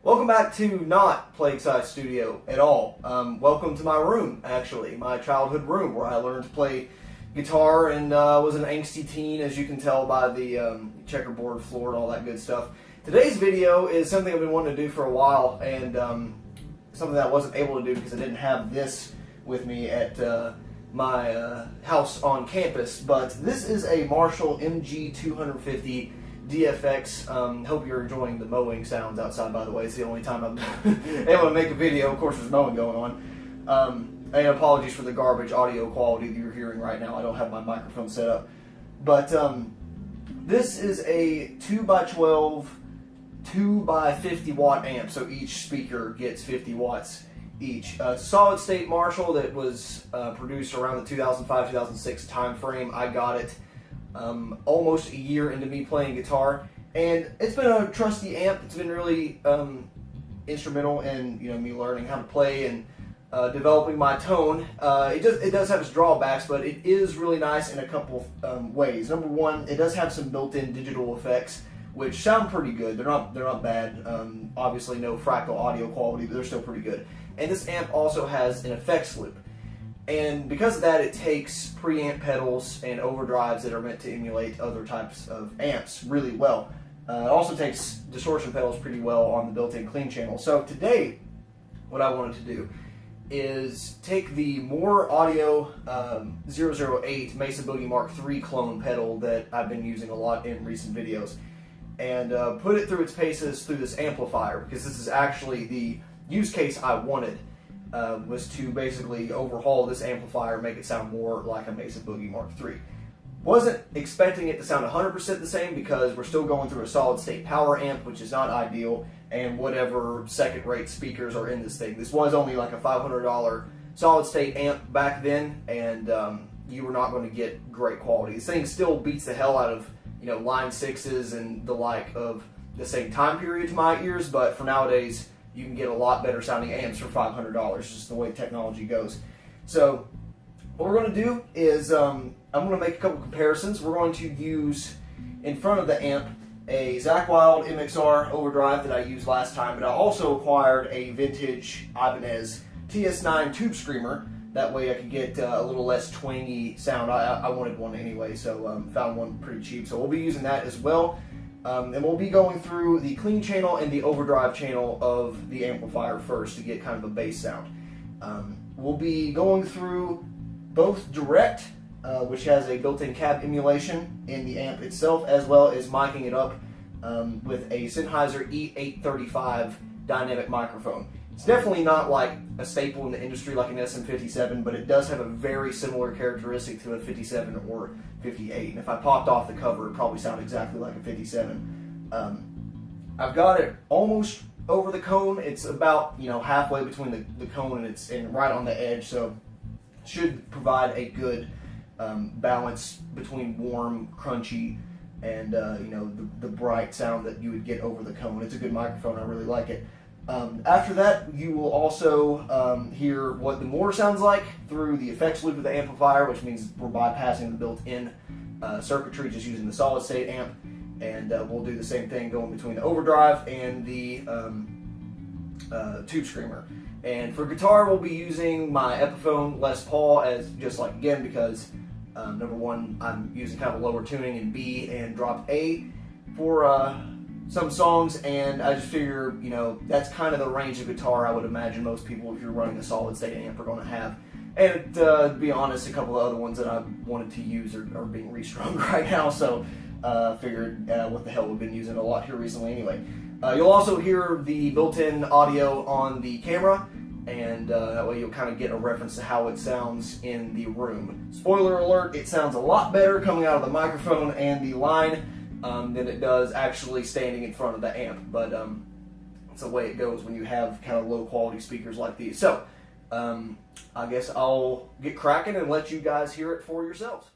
Welcome back to not Plague Scythe Studio at all. Welcome to my room, actually, my childhood room where I learned to play guitar and was an angsty teen, as you can tell by the checkerboard floor and all that good stuff. Today's video is something I've been wanting to do for a while, and something that I wasn't able to do because I didn't have this with me at my house on campus. But this is a Marshall MG250 DFX. Hope you're enjoying the mowing sounds outside, by the way. It's the only time I'm able to make a video. Of course, there's mowing going on. And apologies for the garbage audio quality that you're hearing right now. I don't have my microphone set up. But this is a 2x12, 2x50 watt amp. So each speaker gets 50 watts each. Solid state Marshall that was produced around the 2005-2006 time frame. I got it almost a year into me playing guitar, and it's been a trusty amp. It's been really instrumental in me learning how to play and developing my tone. It does have its drawbacks, but it is really nice in a couple ways. Number one, it does have some built-in digital effects, which sound pretty good. They're not bad. Obviously, no fractal audio quality, but they're still pretty good. And this amp also has an effects loop. And because of that, it takes preamp pedals and overdrives that are meant to emulate other types of amps really well. It also takes distortion pedals pretty well on the built-in clean channel. So today, what I wanted to do is take the Mooer Audio 008 MESA Boogie Mark III clone pedal that I've been using a lot in recent videos, and put it through its paces through this amplifier, because this is actually the use case I wanted. Was to basically overhaul this amplifier, make it sound more like a MESA Boogie Mark III. Wasn't expecting it to sound 100% the same because we're still going through a solid state power amp, which is not ideal, and whatever second rate speakers are in this thing. This was only like a $500 solid state amp back then, and you were not going to get great quality. This thing still beats the hell out of line 6s and the like of the same time period to my ears, but for nowadays you can get a lot better sounding amps for $500, just the way technology goes. So what we're going to do is I'm going to make a couple comparisons. We're going to use in front of the amp a Zakk Wylde MXR overdrive that I used last time, but I also acquired a vintage Ibanez TS9 tube screamer. That way I could get a little less twangy sound. I wanted one anyway, so found one pretty cheap. So we'll be using that as well. And we'll be going through the clean channel and the overdrive channel of the amplifier first to get kind of a bass sound. We'll be going through both direct, which has a built-in cab emulation in the amp itself, as well as miking it up with a Sennheiser E835 dynamic microphone. It's definitely not like a staple in the industry like an SM57, but it does have a very similar characteristic to a 57 or 58. And if I popped off the cover, it'd probably sound exactly like a 57. I've got it almost over the cone. It's about halfway between the cone and right on the edge, so it should provide a good balance between warm, crunchy, and the bright sound that you would get over the cone. It's a good microphone. I really like it. After that, you will also hear what the Mooer sounds like through the effects loop of the amplifier, which means we're bypassing the built-in circuitry, just using the solid state amp. And we'll do the same thing going between the overdrive and the tube screamer. And for guitar, we'll be using my Epiphone Les Paul as just like again, because number one, I'm using kind of a lower tuning in B and drop A for some songs, and I just figure, that's kind of the range of guitar I would imagine most people, if you're running a solid state amp, are going to have. And to be honest, a couple of other ones that I wanted to use are being restrung right now, so figured what the hell, we've been using a lot here recently anyway. You'll also hear the built-in audio on the camera, and that way you'll kind of get a reference to how it sounds in the room. Spoiler alert, it sounds a lot better coming out of the microphone and the line than it does actually standing in front of the amp, but it's the way it goes when you have kind of low quality speakers like these. So I guess I'll get cracking and let you guys hear it for yourselves.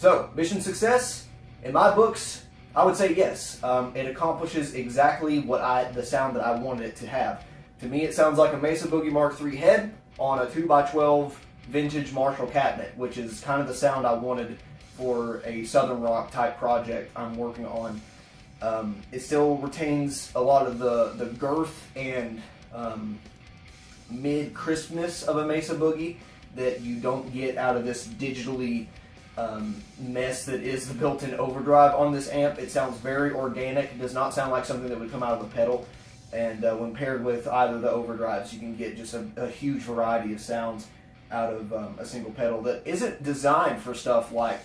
So, mission success, in my books, I would say yes. It accomplishes exactly the sound that I wanted it to have. To me, it sounds like a Mesa Boogie Mark III head on a 2x12 vintage Marshall cabinet, which is kind of the sound I wanted for a Southern rock type project I'm working on. It still retains a lot of the girth and mid-crispness of a Mesa Boogie that you don't get out of this digitally mess that is the built-in overdrive on this amp. It sounds very organic. It does not sound like something that would come out of a pedal. And when paired with either of the overdrives, you can get just a huge variety of sounds out of a single pedal that isn't designed for stuff like,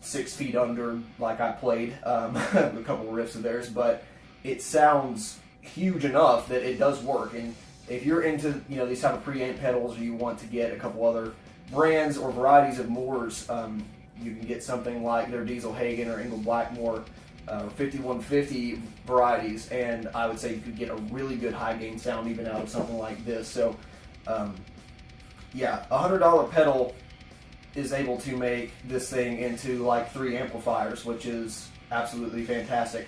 6 feet under, like I played a couple riffs of theirs, but it sounds huge enough that it does work. And if you're into these type of preamp pedals, or you want to get a couple other brands or varieties of Moors, you can get something like their Diesel Hagen or Engel Blackmore 5150 varieties, and I would say you could get a really good high gain sound even out of something like this. So yeah, a $100 pedal is able to make this thing into like 3 amplifiers, which is absolutely fantastic.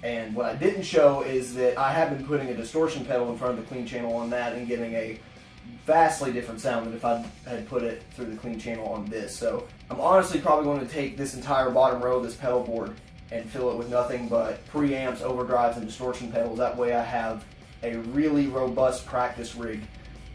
And what I didn't show is that I have been putting a distortion pedal in front of the clean channel on that and getting a vastly different sound than if I had put it through the clean channel on this. So I'm honestly probably going to take this entire bottom row of this pedal board and fill it with nothing but preamps, overdrives, and distortion pedals. That way I have a really robust practice rig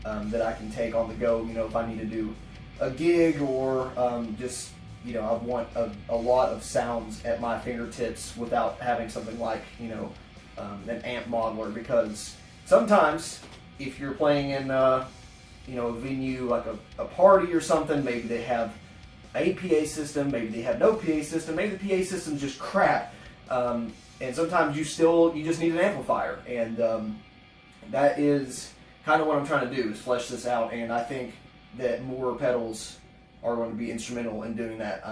that I can take on the go, if I need to do a gig or just, I want a lot of sounds at my fingertips without having something like, an amp modeler. Because sometimes if you're playing in, a venue like a party or something, maybe they have a PA system, maybe they have no PA system, maybe the PA system's just crap, and sometimes you just need an amplifier, and that is kind of what I'm trying to do, is flesh this out, and I think that Mooer pedals are going to be instrumental in doing that.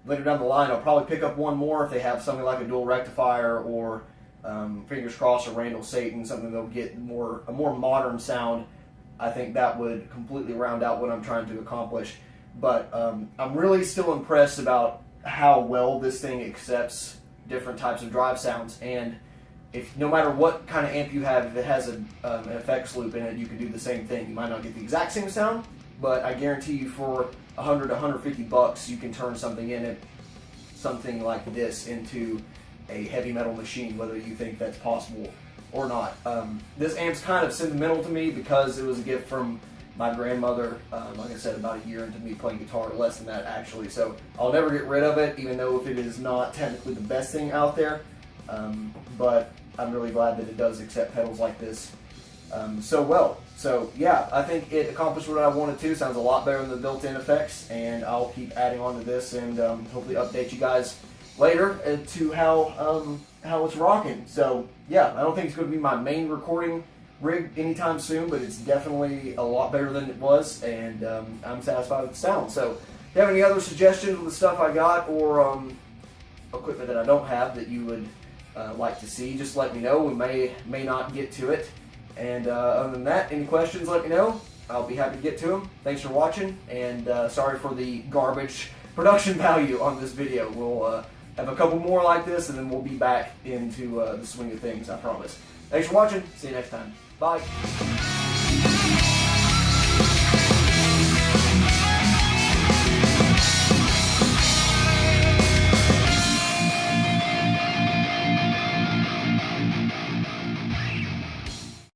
Later down the line, I'll probably pick up one more if they have something like a dual rectifier, or fingers crossed, a Randall Satan, something that'll get a more modern sound. I think that would completely round out what I'm trying to accomplish. But I'm really still impressed about how well this thing accepts different types of drive sounds. And if no matter what kind of amp you have, if it has an effects loop in it, you can do the same thing. You might not get the exact same sound, but I guarantee you for $100 to $150, you can turn something like this into a heavy metal machine, whether you think that's possible or not. This amp's kind of sentimental to me because it was a gift from my grandmother, like I said, about a year into me playing guitar, less than that actually. So I'll never get rid of it, even though if it is not technically the best thing out there. But I'm really glad that it does accept pedals like this so well. So yeah, I think it accomplished what I wanted to. Sounds a lot better than the built-in effects, and I'll keep adding on to this and hopefully update you guys later to how it's rocking. So yeah, I don't think it's going to be my main recording rig anytime soon, but it's definitely a lot better than it was, and I'm satisfied with the sound. So if you have any other suggestions with the stuff I got, or equipment that I don't have that you would like to see, just let me know. We may not get to it. And other than that, any questions, let me know. I'll be happy to get to them. Thanks for watching, and sorry for the garbage production value on this video. We'll have a couple more like this, and then we'll be back into the swing of things, I promise. Thanks for watching. See you next time. Bye.